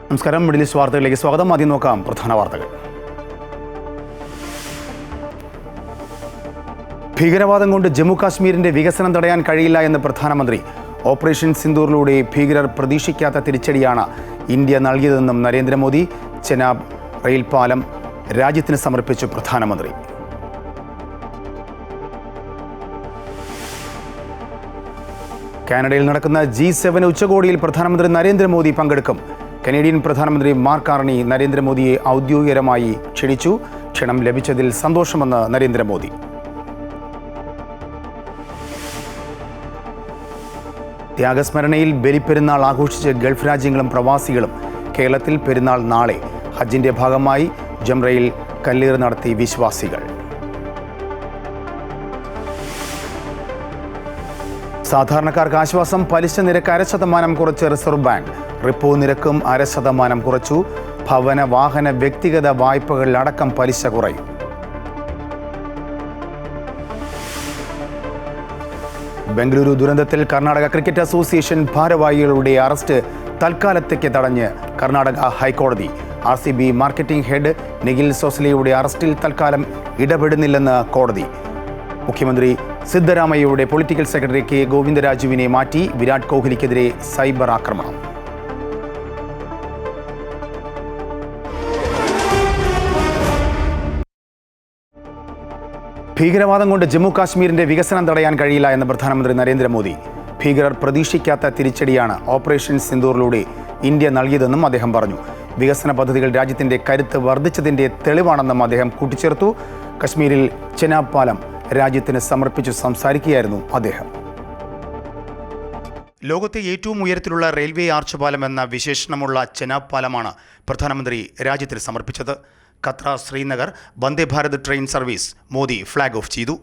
നമസ്കാരം. Middle east വാർത്തകളിലേക്ക് സ്വാഗതം. ആദ്യം നോക്കാം പ്രധാന വാർത്തകൾ. ഭീകരവാദം കൊണ്ട് ജമ്മു കാശ്മീരിന്റെ വികസനം തടയാൻ കഴിയില്ല എന്ന് പ്രധാനമന്ത്രി. ഓപ്പറേഷൻ സിന്ദൂറിലൂടെ ഭീകരർ പ്രതീക്ഷിക്കാത്ത തിരിച്ചടിയാണ് ഇന്ത്യ നൽകിയതെന്നും നരേന്ദ്രമോദി. ചെനാബ് റെയിൽ പാലം രാജ്യത്തിന് സമർപ്പിച്ചു പ്രധാനമന്ത്രി. കാനഡയിൽ നടക്കുന്ന G7 ഉച്ചകോടിയിൽ പ്രധാനമന്ത്രി നരേന്ദ്രമോദി പങ്കെടുക്കും. കനേഡിയൻ പ്രധാനമന്ത്രി മാർക്ക് കാർണി നരേന്ദ്രമോദിയെ ഔദ്യോഗികമായി ക്ഷണിച്ചു. ക്ഷണം ലഭിച്ചതിൽ സന്തോഷമെന്ന് നരേന്ദ്രമോദി. ത്യാഗസ്മരണയിൽ ബലിപ്പെരുന്നാൾ ആഘോഷിച്ച് ഗൾഫ് രാജ്യങ്ങളും പ്രവാസികളും. കേരളത്തിൽ പെരുന്നാൾ നാളെ. ഹജ്ജിന്റെ ഭാഗമായി ജംറയിൽ കല്ലേറ് നടത്തി വിശ്വാസികൾ. സാധാരണക്കാർക്ക് ആശ്വാസം. പലിശ നിരക്ക് 0.5% കുറച്ച് റിസർവ് ബാങ്ക്. റിപ്പോ നിരക്കും 0.5% കുറച്ചു. ഭവന, വാഹന, വ്യക്തിഗത വായ്പകളിലടക്കം പലിശ കുറയും. ബംഗളൂരു ദുരന്തത്തിൽ കർണാടക ക്രിക്കറ്റ് അസോസിയേഷൻ ഭാരവാഹികളുടെ അറസ്റ്റ് തൽക്കാലത്തേക്ക് തടഞ്ഞ് കർണാടക ഹൈക്കോടതി. RCB മാർക്കറ്റിംഗ് ഹെഡ് നിഖിൽ സോസ്ലിയുടെ അറസ്റ്റിൽ തൽക്കാലം ഇടപെടുന്നില്ലെന്ന് കോടതി. മുഖ്യമന്ത്രി സിദ്ധരാമയ്യയുടെ പൊളിറ്റിക്കൽ സെക്രട്ടറി കെ ഗോവിന്ദരാജുവിനെ മാറ്റി. വിരാട് കോഹ്ലിക്കെതിരെ സൈബർ ആക്രമണം. ഭീകരവാദം കൊണ്ട് ജമ്മു കാശ്മീരിന്റെ വികസനം തടയാൻ കഴിയില്ല എന്ന് പ്രധാനമന്ത്രി നരേന്ദ്രമോദി. ഭീകരർ പ്രതീക്ഷിക്കാത്ത തിരിച്ചടിയാണ് ഓപ്പറേഷൻ സിന്ദൂറിലൂടെ ഇന്ത്യ നൽകിയതെന്നും അദ്ദേഹം പറഞ്ഞു. വികസന പദ്ധതികൾ രാജ്യത്തിന്റെ കരുത്ത് വർദ്ധിച്ചതിന്റെ തെളിവാണെന്നും അദ്ദേഹം കൂട്ടിച്ചേർത്തു. കശ്മീരിൽ ചെനാബ് പാലം രാജ്യത്തിന് സമർപ്പിച്ചു സംസാരിക്കുകയായിരുന്നു അദ്ദേഹം. ലോകത്തെ ഏറ്റവും ഉയരത്തിലുള്ള റെയിൽവേ ആർച്ച് പാലം എന്ന വിശേഷണമുള്ള ചെനാബ് പാലമാണ് പ്രധാനമന്ത്രി രാജ്യത്തിന് സമർപ്പിച്ചത്. Katra Srinagar Vande Bharat train service Modi flag off ചെയ്തു.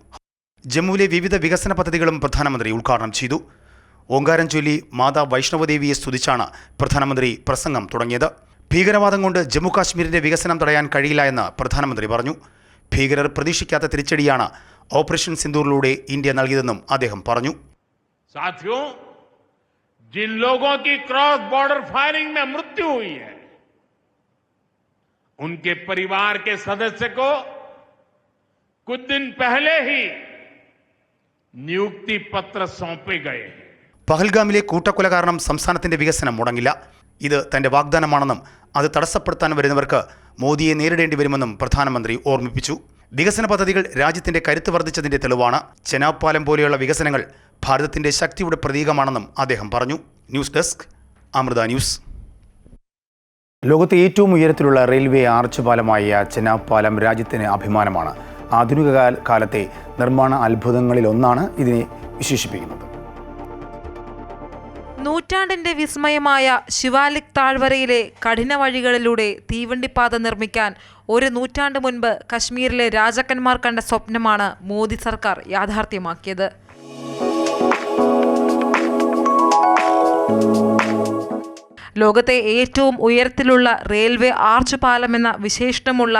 ജമ്മുവിലെ വിവിധ വികസന പദ്ധതികളും പ്രധാനമന്ത്രി ഉദ്ഘാടനം ചെയ്തു. ഓങ്കാരം ചൊല്ലി മാതാ വൈഷ്ണവദേവിയെ സ്തുതിച്ചാണ് പ്രധാനമന്ത്രി പ്രസംഗം തുടങ്ങിയത്. ഭീകരവാദം കൊണ്ട് ജമ്മു കാശ്മീരിന്റെ വികസനം തടയാൻ കഴിയില്ല എന്ന് പ്രധാനമന്ത്രി പറഞ്ഞു. ഭീകരർ പ്രതീക്ഷിക്കാത്ത തിരിച്ചടിയാണ് ഓപ്പറേഷൻ സിന്ദൂറിലൂടെ ഇന്ത്യ നൽകിയതെന്നും അദ്ദേഹം പറഞ്ഞു. साथियों, जिन लोगों की क्रॉस बॉर्डर फायरिंग में मृत्यु हुई है, उनके परिवार के सदस्य को कुछ दिन पहले ही नियुक्ति पत्र सौंपे गए. പഹൽഗാമിലെ കൂട്ടക്കൊല കാരണം സംസ്ഥാനത്തിന്റെ വികസനം മുടങ്ങില്ല. ഇത് തന്റെ വാഗ്ദാനമാണെന്നും അത് തടസ്സപ്പെടുത്താൻ വരുന്നവർക്ക് മോദിയെ നേരിടേണ്ടി വരുമെന്നും പ്രധാനമന്ത്രി ഓർമ്മിപ്പിച്ചു. വികസന പദ്ധതികൾ രാജ്യത്തിന്റെ കരുത്ത് വർദ്ധിച്ചതിന്റെ തെളിവാണ്. ചെനാബ് പാലം പോലെയുള്ള വികസനങ്ങൾ ഭാരതത്തിന്റെ ശക്തിയുടെ പ്രതീകമാണെന്നും അദ്ദേഹം പറഞ്ഞു. News desk, Amrita news. ലോകത്തെ ഏറ്റവും ഉയരത്തിലുള്ള റെയിൽവേ ആർച്ച് പാലമായ ചെനാബ് പാലം രാജ്യത്തിന് അഭിമാനമാണ്. ആധുനിക കാലത്തെ നിർമ്മാണ അത്ഭുതങ്ങളിലൊന്നാണ് ഇതിനെ വിശേഷിപ്പിക്കുന്നത്. നൂറ്റാണ്ടിന്റെ വിസ്മയമായ ശിവാലിക് താഴ്വരയിലെ കഠിന വഴികളിലൂടെ തീവണ്ടിപ്പാത നിർമ്മിക്കാൻ 1 നൂറ്റാണ്ട് മുൻപ് കശ്മീരിലെ രാജാക്കന്മാർ കണ്ട സ്വപ്നമാണ് മോദി സർക്കാർ യാഥാർത്ഥ്യമാക്കിയത്. ലോകത്തെ ഏറ്റവും ഉയരത്തിലുള്ള റെയിൽവേ ആർച്ച് പാലം എന്ന വിശേഷണമുള്ള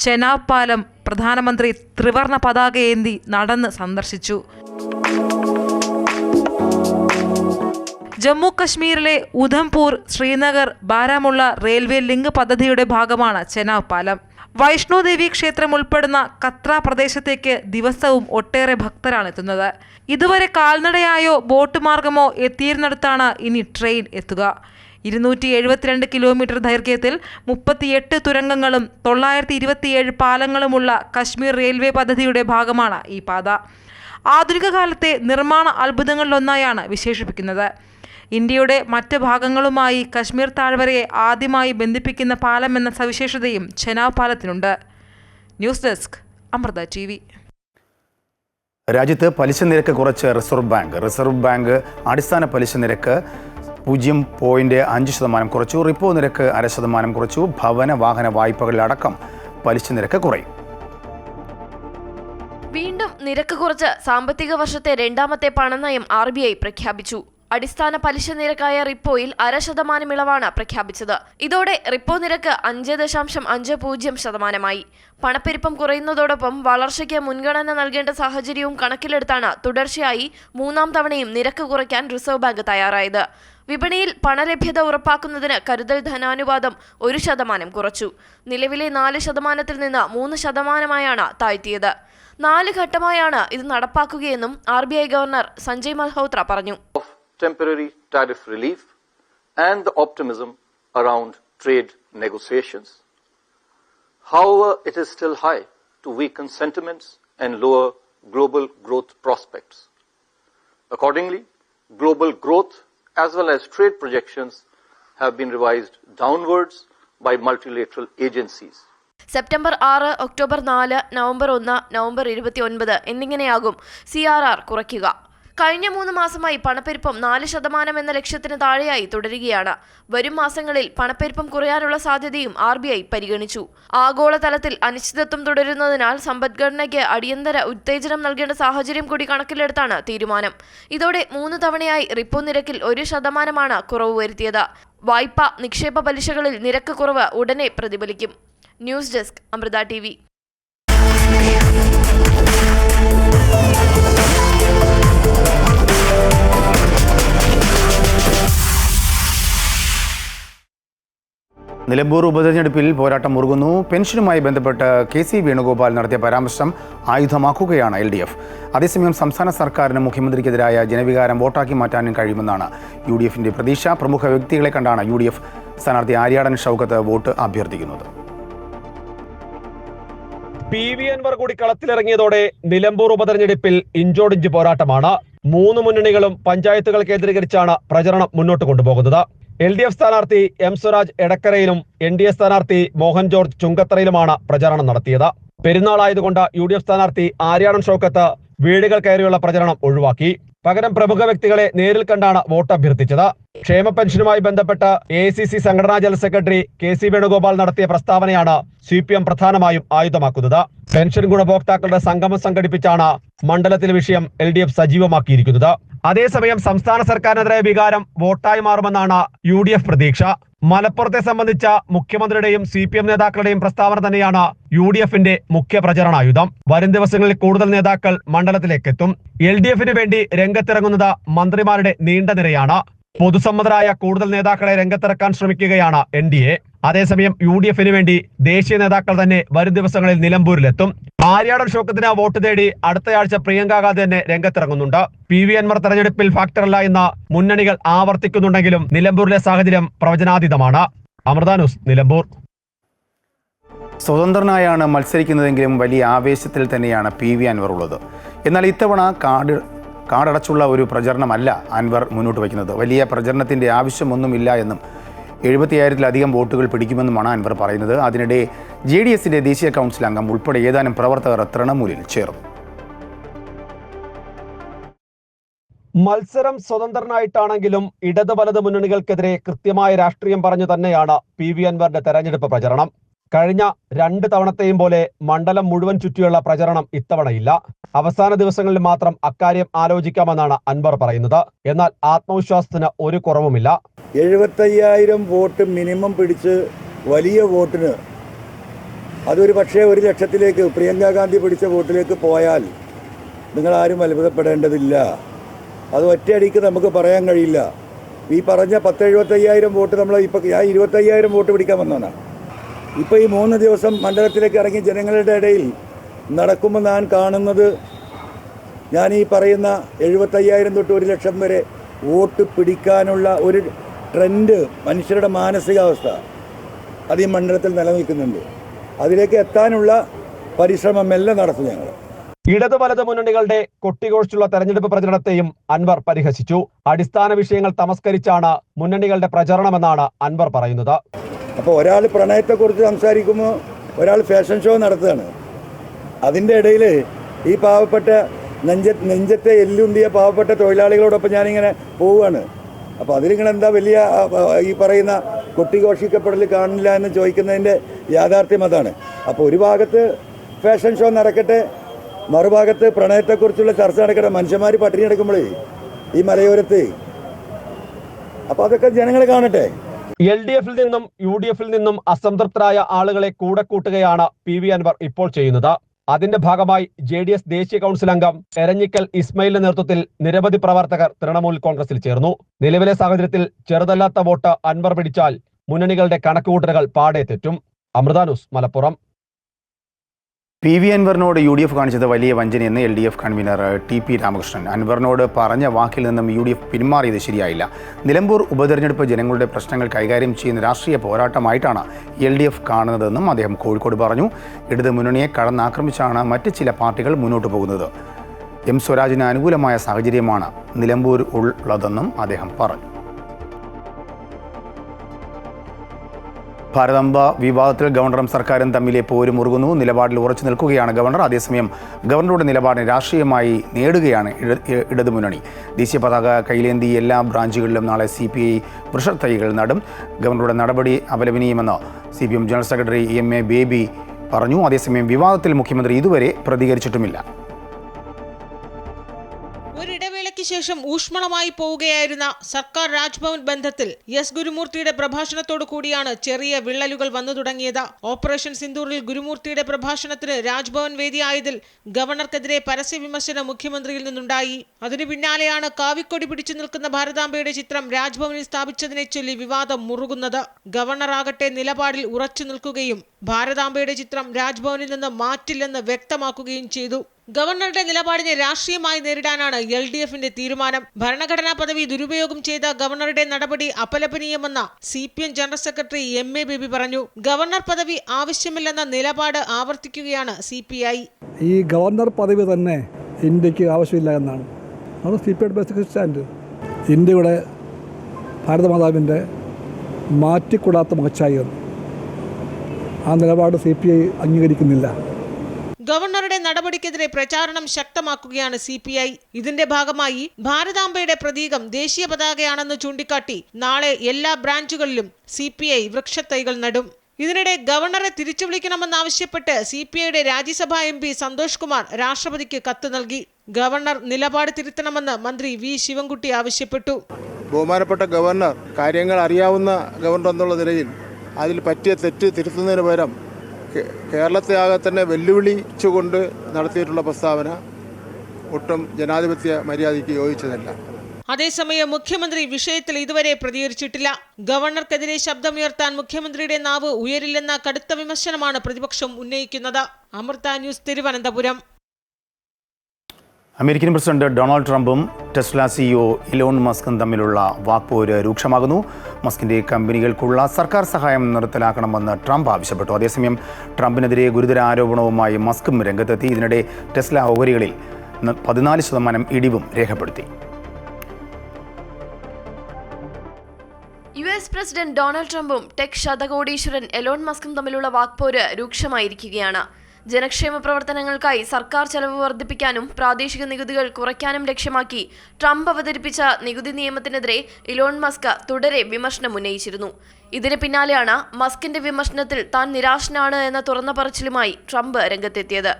ചെനാബ് പാലം പ്രധാനമന്ത്രി ത്രിവർണ പതാകയേന്തി നടന്ന് സന്ദർശിച്ചു. ജമ്മു കശ്മീരിലെ ഉധംപൂർ, ശ്രീനഗർ, ബാരാമുള്ള റെയിൽവേ ലിങ്ക് പദ്ധതിയുടെ ഭാഗമാണ് ചെനാബ് പാലം. വൈഷ്ണോദേവി ക്ഷേത്രം ഉൾപ്പെടുന്ന കത്ര പ്രദേശത്തേക്ക് ദിവസവും ഒട്ടേറെ ഭക്തരാണ് എത്തുന്നത്. ഇതുവരെ കാൽനടയായോ ബോട്ട് മാർഗമോ എത്തിയിരുന്നിടത്താണ് ഇനി ട്രെയിൻ എത്തുക. 272 കിലോമീറ്റർ ദൈർഘ്യത്തിൽ 38 തുരങ്കങ്ങളും 927 പാലങ്ങളുമുള്ള കശ്മീർ റെയിൽവേ പദ്ധതിയുടെ ഭാഗമാണ് ഈ പാത. ആധുനിക കാലത്തെ നിർമ്മാണ അത്ഭുതങ്ങളിലൊന്നായാണ് വിശേഷിപ്പിക്കുന്നത്. ഇന്ത്യയുടെ മറ്റ് ഭാഗങ്ങളുമായി കശ്മീർ താഴ്വരയെ ആദ്യമായി ബന്ധിപ്പിക്കുന്ന പാലം എന്ന സവിശേഷതയും ചെനാബ് പാലത്തിനുണ്ട്. News desk, Amrita TV. രാജ്യത്ത് പലിശ നിരക്ക് കുറച്ച് റിസർവ് ബാങ്ക്. റിസർവ് ബാങ്ക് അടിസ്ഥാന പലിശ നിരക്ക് 0.5% കുറച്ചു. റിപ്പോ നിരക്ക് 0.5% കുറച്ചു. ഭവന, വാഹന വായ്പകളിലടക്കം പലിശ നിരക്ക് കുറയും. വീണ്ടും നിരക്ക് കുറച്ച് സാമ്പത്തിക വർഷത്തെ രണ്ടാമത്തെ പണനയം RBI പ്രഖ്യാപിച്ചു. അടിസ്ഥാന പലിശ നിരക്കായ റിപ്പോയിൽ 0.5% ഇളവാണ് പ്രഖ്യാപിച്ചത്. ഇതോടെ റിപ്പോ നിരക്ക് 5.50% പണപ്പെരുപ്പം കുറയുന്നതോടൊപ്പം വളർച്ചയ്ക്ക് മുൻഗണന നൽകേണ്ട സാഹചര്യവും കണക്കിലെടുത്താണ് തുടർച്ചയായി 3ാം തവണയും നിരക്ക് കുറയ്ക്കാൻ റിസർവ് ബാങ്ക് തയ്യാറായത്. വിപണിയിൽ പണലഭ്യത ഉറപ്പാക്കുന്നതിന് കരുതൽ ധനാനുപാതം 1% കുറച്ചു. നിലവിലെ 4% നിന്ന് 3%ആയാണ് താഴ്ത്തിയത്. 4 ഘട്ടമായാണ് ഇത് നടപ്പാക്കുകയെന്നും RBI ഗവർണർ സഞ്ജയ് മൽഹോത്ര പറഞ്ഞു. Temporary tariff relief and the optimism around trade negotiations. However, it is still high to weaken sentiments and lower global growth prospects. Accordingly, global growth as well as trade projections have been revised downwards by multilateral agencies. September 6, October 4, November 1, November 29 എന്നിങ്ങനെയാകും CRR കുറയ്ക്കുക. കഴിഞ്ഞ 3 മാസമായി പണപ്പെരുപ്പം 4% എന്ന ലക്ഷ്യത്തിന് താഴെയായി തുടരുകയാണ്. വരും മാസങ്ങളിൽ പണപ്പെരുപ്പം കുറയാനുള്ള സാധ്യതയും RBI പരിഗണിച്ചു. ആഗോളതലത്തിൽ അനിശ്ചിതത്വം തുടരുന്നതിനാൽ സമ്പദ്ഘടനയ്ക്ക് അടിയന്തര ഉത്തേജനം നൽകേണ്ട സാഹചര്യം കൂടി കണക്കിലെടുത്താണ് തീരുമാനം. ഇതോടെ 3 തവണയായി റിപ്പോ നിരക്കിൽ 1% കുറവ് വരുത്തിയത്. വായ്പ, നിക്ഷേപ പലിശകളിൽ നിരക്ക് കുറവ് ഉടനെ പ്രതിഫലിക്കും. News desk Amrita TV. Nilambur ഉപതെരഞ്ഞെടുപ്പിൽ പോരാട്ടം മുറുകുന്നു. പെൻഷനുമായി ബന്ധപ്പെട്ട് KC വേണുഗോപാൽ നടത്തിയ പരാമർശം ആയുധമാക്കുകയാണ് LDF. അതേസമയം സംസ്ഥാന സർക്കാരിന് മുഖ്യമന്ത്രിക്കെതിരായ ജനവികാരം വോട്ടാക്കി മാറ്റാനും കഴിയുമെന്നാണ് UDFന്റെ പ്രതീക്ഷ. പ്രമുഖ വ്യക്തികളെ കണ്ടാണ് UDF സ്ഥാനാർത്ഥി ആര്യാടൻ ഷൗക്കത്ത് വോട്ട് അഭ്യർത്ഥിക്കുന്നത്. PV അൻവർ കൂടി കളത്തിലിറങ്ങിയതോടെ നിലമ്പൂർ ഉപതെരഞ്ഞെടുപ്പിൽ ഇഞ്ചോടിഞ്ച് പോരാട്ടമാണ്. 3 മുന്നണികളും പഞ്ചായത്തുകൾ കേന്ദ്രീകരിച്ചാണ് പ്രചരണം മുന്നോട്ട് കൊണ്ടുപോകുന്നത്. LDF സ്ഥാനാർത്ഥി M സ്വരാജ് എടക്കരയിലും NDA സ്ഥാനാർത്ഥി മോഹൻ ജോർജ് ചുങ്കത്തറയിലുമാണ് പ്രചാരണം നടത്തിയത്. പെരുന്നാളായതുകൊണ്ട് UDF സ്ഥാനാർത്ഥി ആര്യാടൻ ഷൗക്കത്ത് വീടുകൾ കയറിയുള്ള പ്രചരണം ഒഴിവാക്കി. പകരം പ്രമുഖ വ്യക്തികളെ നേരിൽ കണ്ടാണ് വോട്ട് അഭ്യർത്ഥിച്ചത്. ക്ഷേമ പെൻഷനുമായി ബന്ധപ്പെട്ട് AICC സംഘടനാ ജനറൽ സെക്രട്ടറി KC വേണുഗോപാൽ നടത്തിയ പ്രസ്താവനയാണ് CPM പ്രധാനമായും ആയുധമാക്കുന്നത്. പെൻഷൻ ഗുണഭോക്താക്കളുടെ സംഗമം സംഘടിപ്പിച്ചാണ് മണ്ഡലത്തിലെ വിഷയം LDF സജീവമാക്കിയിരിക്കുന്നത്. അതേസമയം സംസ്ഥാന സർക്കാരിനെതിരായ വികാരം വോട്ടായി മാറുമെന്നാണ് UDF പ്രതീക്ഷ. മലപ്പുറത്തെ സംബന്ധിച്ച മുഖ്യമന്ത്രിയുടെയും CPM നേതാക്കളുടെയും പ്രസ്താവന തന്നെയാണ് UDFന്റെ മുഖ്യ പ്രചരണായുധം. വരും ദിവസങ്ങളിൽ കൂടുതൽ നേതാക്കൾ മണ്ഡലത്തിലേക്കെത്തും. LDFന് വേണ്ടി രംഗത്തിറങ്ങുന്നത് മന്ത്രിമാരുടെ നീണ്ട നിരയാണ്. പൊതുസമ്മതരായ കൂടുതൽ നേതാക്കളെ രംഗത്തിറക്കാൻ ശ്രമിക്കുകയാണ് NDA. അതേസമയം UDFന് വേണ്ടി ദേശീയ നേതാക്കൾ തന്നെ വരും ദിവസങ്ങളിൽ നിലമ്പൂരിലെത്തും. ആര്യാടൻ ഷൗക്കത്തിന് വോട്ട് തേടി അടുത്തയാഴ്ച പ്രിയങ്ക ഗാന്ധി തന്നെ രംഗത്തിറങ്ങുന്നുണ്ട്. PV അൻവർ തെരഞ്ഞെടുപ്പിൽ ഫാക്ടറല്ല എന്ന് മുന്നണികൾ ആവർത്തിക്കുന്നുണ്ടെങ്കിലും നിലമ്പൂരിലെ സാഹചര്യം പ്രവചനാതീതമാണ്. അമൃത ന്യൂസ്, നിലമ്പൂർ. സ്വതന്ത്രനായാണ് മത്സരിക്കുന്നതെങ്കിലും വലിയ ആവേശത്തിൽ തന്നെയാണ് PV അൻവർ ഉള്ളത്. എന്നാൽ ഇത്തവണ കാടടച്ചുള്ള ഒരു പ്രചരണമല്ല അൻവർ മുന്നോട്ട് വയ്ക്കുന്നത്. വലിയ പ്രചരണത്തിൻ്റെ ആവശ്യമൊന്നുമില്ല എന്നും 75,000-ലധികം വോട്ടുകൾ പിടിക്കുമെന്നുമാണ് അൻവർ പറയുന്നത്. അതിനിടെ JDSന്റെ ദേശീയ കൗൺസിൽ അംഗം ഉൾപ്പെടെ ഏതാനും പ്രവർത്തകർ തൃണമൂലിൽ ചേർന്നു. മത്സരം സ്വതന്ത്രനായിട്ടാണെങ്കിലും ഇടത് വലത് മുന്നണികൾക്കെതിരെ കൃത്യമായ രാഷ്ട്രീയം പറഞ്ഞു തന്നെയാണ് PV അൻവറിന്റെ തെരഞ്ഞെടുപ്പ് പ്രചരണം. കഴിഞ്ഞ 2 തവണത്തെയും പോലെ മണ്ഡലം മുഴുവൻ ചുറ്റിയുള്ള പ്രചരണം ഇത്തവണയില്ല. അവസാന ദിവസങ്ങളിൽ മാത്രം അക്കാര്യം ആലോചിക്കാമെന്നാണ് അൻവർ പറയുന്നത്. എന്നാൽ ആത്മവിശ്വാസത്തിന് ഒരു കുറവുമില്ല. 75,000 വോട്ട് മിനിമം പിടിച്ച് വലിയ വോട്ടിന് അതൊരു പക്ഷേ 1 ലക്ഷത്തിലേക്ക് പ്രിയങ്ക ഗാന്ധി പിടിച്ച വോട്ടിലേക്ക് പോയാൽ നിങ്ങളാരും അത്ഭുതപ്പെടേണ്ടതില്ല. അത് ഒറ്റയടിക്ക് നമുക്ക് പറയാൻ കഴിയില്ല. ഈ പറഞ്ഞ 10,75,000 വോട്ട് നമ്മൾ ഇപ്പോൾ 25,000 വോട്ട് പിടിക്കാൻ വന്നതാണ്. ഇപ്പോൾ ഈ 3 ദിവസം മണ്ഡലത്തിലേക്ക് ഇറങ്ങി ജനങ്ങളുടെ ഇടയിൽ നടക്കുമ്പോൾ ഞാൻ കാണുന്നത്, ഞാൻ ഈ പറയുന്ന 75,000 തൊട്ട് 1 ലക്ഷം വരെ വോട്ട് പിടിക്കാനുള്ള ഒരു ട്രെൻഡ്, മനുഷ്യരുടെ മാനസികാവസ്ഥ അത് ഈ മണ്ഡലത്തിൽ നിലനിൽക്കുന്നുണ്ട്. അതിലേക്ക് എത്താനുള്ള പരിശ്രമം എല്ലാം നടത്തും ഞങ്ങൾ. ഇടത് വലത് മുന്നണികളുടെ കൊട്ടിഘോഷിച്ചുള്ള തെരഞ്ഞെടുപ്പ് പ്രചരണത്തെയും അൻവർ പരിഹസിച്ചു. അടിസ്ഥാന വിഷയങ്ങൾ തമസ്കരിച്ചാണ് മുന്നണികളുടെ പ്രചരണമെന്നാണ് അൻവർ പറയുന്നത്. അപ്പോൾ ഒരാൾ പ്രണയത്തെക്കുറിച്ച് സംസാരിക്കുമ്പോൾ ഒരാൾ ഫാഷൻ ഷോ നടത്തുകയാണ്. അതിൻ്റെ ഇടയിൽ ഈ പാവപ്പെട്ട നെഞ്ചത്തെ എല്ലുന്തിയ പാവപ്പെട്ട തൊഴിലാളികളോടൊപ്പം ഞാനിങ്ങനെ പോവുകയാണ്. അപ്പോൾ അതിലിങ്ങനെ എന്താ വലിയ ഈ പറയുന്ന കൊട്ടിഘോഷിക്കപ്പെടൽ കാണില്ല എന്ന് ചോദിക്കുന്നതിൻ്റെ യാഥാർത്ഥ്യം അതാണ്. അപ്പോൾ ഒരു ഭാഗത്ത് ഫാഷൻ ഷോ നടക്കട്ടെ, മറുഭാഗത്ത് പ്രണയത്തെക്കുറിച്ചുള്ള ചർച്ച നടക്കട്ടെ. മനുഷ്യന്മാർ പട്ടിണി എടുക്കുമ്പോഴേ ഈ മലയോരത്ത്, അപ്പോൾ അതൊക്കെ ജനങ്ങൾ കാണട്ടെ. LDFൽ നിന്നും UDFൽ നിന്നും അസംതൃപ്തരായ ആളുകളെ കൂടെ കൂട്ടുകയാണ് PV അൻവർ ഇപ്പോൾ ചെയ്യുന്നത്. അതിന്റെ ഭാഗമായി JDS ദേശീയ കൗൺസിൽ അംഗം എരഞ്ഞിക്കൽ ഇസ്മയിലിന്റെ നേതൃത്വത്തിൽ നിരവധി പ്രവർത്തകർ തൃണമൂൽ കോൺഗ്രസിൽ ചേർന്നു. നിലവിലെ സാഹചര്യത്തിൽ ചെറുതല്ലാത്ത വോട്ട് അൻവർ പിടിച്ചാൽ മുന്നണികളുടെ കണക്കുകൂട്ടലുകൾ പാടെ തെറ്റും. അമൃത ന്യൂസ്, മലപ്പുറം. PV അൻവറിനോട് UDF കാണിച്ചത് വലിയ വഞ്ചനയെന്ന് LDF കൺവീനർ TP രാമകൃഷ്ണൻ. അൻവറിനോട് പറഞ്ഞ വാക്കിൽ നിന്നും UDF പിന്മാറിയത് ശരിയായില്ല. നിലമ്പൂർ ഉപതെരഞ്ഞെടുപ്പ് ജനങ്ങളുടെ പ്രശ്നങ്ങൾ കൈകാര്യം ചെയ്യുന്ന രാഷ്ട്രീയ പോരാട്ടമായിട്ടാണ് LDF കാണുന്നതെന്നും അദ്ദേഹം കോഴിക്കോട് പറഞ്ഞു. ഇടത് മുന്നണിയെ കടന്നാക്രമിച്ചാണ് മറ്റ് ചില പാർട്ടികൾ മുന്നോട്ട് പോകുന്നത്. M സ്വരാജിന് അനുകൂലമായ സാഹചര്യമാണ് നിലമ്പൂർ ഉള്ളതെന്നും അദ്ദേഹം പറഞ്ഞു. ഭാരതാംബ വിവാദത്തിൽ ഗവർണറും സർക്കാരും തമ്മിലെ പോര് മുറുകുന്നു. നിലപാടിൽ ഉറച്ചു നിൽക്കുകയാണ് ഗവർണർ. അതേസമയം ഗവർണറുടെ നിലപാടിനെ രാഷ്ട്രീയമായി നേടുകയാണ് ഇടതുമുന്നണി. ദേശീയ പതാക കൈലേന്തി എല്ലാ ബ്രാഞ്ചുകളിലും നാളെ CPI വൃക്ഷത്തൈകൾ നടും. ഗവർണറുടെ നടപടി അപലപനീയമെന്ന് CPM general secretary MA baby പറഞ്ഞു. അതേസമയം വിവാദത്തിൽ മുഖ്യമന്ത്രി ഇതുവരെ പ്രതികരിച്ചിട്ടുമില്ല. ഒരിടവേളയ്ക്ക് ശേഷം ഊഷ്മളമായി പോവുകയായിരുന്ന സർക്കാർ രാജ്ഭവൻ ബന്ധത്തിൽ എസ് ഗുരുമൂർത്തിയുടെ പ്രഭാഷണത്തോടു കൂടിയാണ് ചെറിയ വിള്ളലുകൾ വന്നു തുടങ്ങിയത്. ഓപ്പറേഷൻ സിന്ദൂറിൽ ഗുരുമൂർത്തിയുടെ പ്രഭാഷണത്തിന് രാജ്ഭവൻ വേദിയായതിൽ ഗവർണർക്കെതിരെ പരസ്യ വിമർശനം മുഖ്യമന്ത്രിയിൽ നിന്നുണ്ടായി. അതിനു പിന്നാലെയാണ് കാവിക്കൊടി പിടിച്ചു നിൽക്കുന്ന ഭാരതാംബയുടെ ചിത്രം രാജ്ഭവനിൽ സ്ഥാപിച്ചതിനെ ചൊല്ലി വിവാദം മുറുകുന്നത്. ഗവർണർ ആകട്ടെ നിലപാടിൽ ഉറച്ചു നിൽക്കുകയും ഭാരതാംബയുടെ ചിത്രം രാജ്ഭവനിൽ നിന്ന് മാറ്റില്ലെന്ന് വ്യക്തമാക്കുകയും ചെയ്തു. ഗവർണറുടെ നിലപാടിനെ രാഷ്ട്രീയമായി നേരിടാനാണ് LDFന്റെ തീരുമാനം. ഭരണഘടനാ പദവി ദുരുപയോഗം ചെയ്ത ഗവർണറുടെ നടപടി അപലപനീയമെന്ന് CPM general secretary MA baby പറഞ്ഞു. ഗവർണർ പദവി ആവശ്യമില്ലെന്ന നിലപാട് ആവർത്തിക്കുകയാണ് CPI. ഈ ഗവർണർ പദവി തന്നെ ഇന്ത്യക്ക് ആവശ്യമില്ല എന്നാണ് CPIയുടെ ബേസിക് സ്റ്റാൻഡ്. ഇന്ത്യയുടെ ഭാരതമാതാവിൻ്റെ മാറ്റിക്കൂടാത്ത മകച്ചായി എന്ന് ആ നിലപാട് CPI അംഗീകരിക്കുന്നില്ല. ഗവർണറുടെ നടപടിക്കെതിരെ പ്രചാരണം ശക്തമാക്കുകയാണ് CPI. ഇതിന്റെ ഭാഗമായി ഭാരതാംബയുടെ പ്രതീകം ദേശീയ പതാകയാണെന്ന് ചൂണ്ടിക്കാട്ടി നാളെ എല്ലാ ബ്രാഞ്ചുകളിലും CPI വൃക്ഷത്തൈകൾ നടും. ഇതിനിടെ ഗവർണറെ തിരിച്ചു വിളിക്കണമെന്നാവശ്യപ്പെട്ട് CPIയുടെ രാജ്യസഭാ MP സന്തോഷ് കുമാർ രാഷ്ട്രപതിക്ക് കത്ത് നൽകി. ഗവർണർ നിലപാട് തിരുത്തണമെന്ന് മന്ത്രി V ശിവൻകുട്ടി ആവശ്യപ്പെട്ടു. ബഹുമാനപ്പെട്ട ഗവർണർ കാര്യങ്ങൾ അറിയാവുന്ന ഗവർണർ എന്നുള്ള നിലയിൽ അതിൽ പറ്റിയ തെറ്റ് തിരുത്തുന്നതിന് പകരം കേരളത്തെ ആകെ തന്നെ വെല്ലുവിളിച്ചുകൊണ്ട് നടത്തിയിട്ടുള്ള പ്രസ്താവന ഒട്ടും ജനാധിപത്യ മര്യാദയ്ക്ക് യോജിച്ചതല്ല. അതേസമയം മുഖ്യമന്ത്രി വിഷയത്തിൽ ഇതുവരെ പ്രതികരിച്ചിട്ടില്ല. ഗവർണർക്കെതിരെ ശബ്ദമുയർത്താൻ മുഖ്യമന്ത്രിയുടെ നാവ് ഉയരില്ലെന്ന കടുത്ത വിമർശനമാണ് പ്രതിപക്ഷം ഉന്നയിക്കുന്നത്. Amrita news, Thiruvananthapuram. American president Donald ട്രംപും ടെസ്ല CEO ഇലോൺ മസ്കും തമ്മിലുള്ള വാക്പോര് രൂക്ഷമാകുന്നു. മസ്കിന്റെ കമ്പനികൾക്കുള്ള സർക്കാർ സഹായം നിർത്തലാക്കണമെന്ന് ട്രംപ് ആവശ്യപ്പെട്ടു. അതേസമയം ട്രംപിനെതിരെ ഗുരുതര ആരോപണവുമായി മസ്കും രംഗത്തെത്തി. ഇതിനിടെ ടെസ്ല ഓഹരികളിൽ 14% ഇടിവും രേഖപ്പെടുത്തി. US പ്രസിഡന്റ് ഡൊണാൾഡ് ട്രംപും ടെക് ശതകോടീശ്വരൻ എലോൺ മസ്കും തമ്മിലുള്ള വാക്പോര് രൂക്ഷമായിരിക്കുകയാണ്. ജനക്ഷേമ പ്രവർത്തനങ്ങൾക്കായി സർക്കാർ ചെലവ് വർദ്ധിപ്പിക്കാനും പ്രാദേശിക നികുതികൾ കുറയ്ക്കാനും ലക്ഷ്യമാക്കി ട്രംപ് അവതരിപ്പിച്ച നികുതി നിയമത്തിനെതിരെ ഇലോൺ മസ്ക് തുടരെ വിമർശനം ഉന്നയിച്ചിരുന്നു. ഇതിന് പിന്നാലെയാണ് മസ്കിന്റെ വിമർശനത്തിൽ താൻ നിരാശനാണ് എന്ന തുറന്ന പറച്ചിലുമായി ട്രംപ് രംഗത്തെത്തിയത്.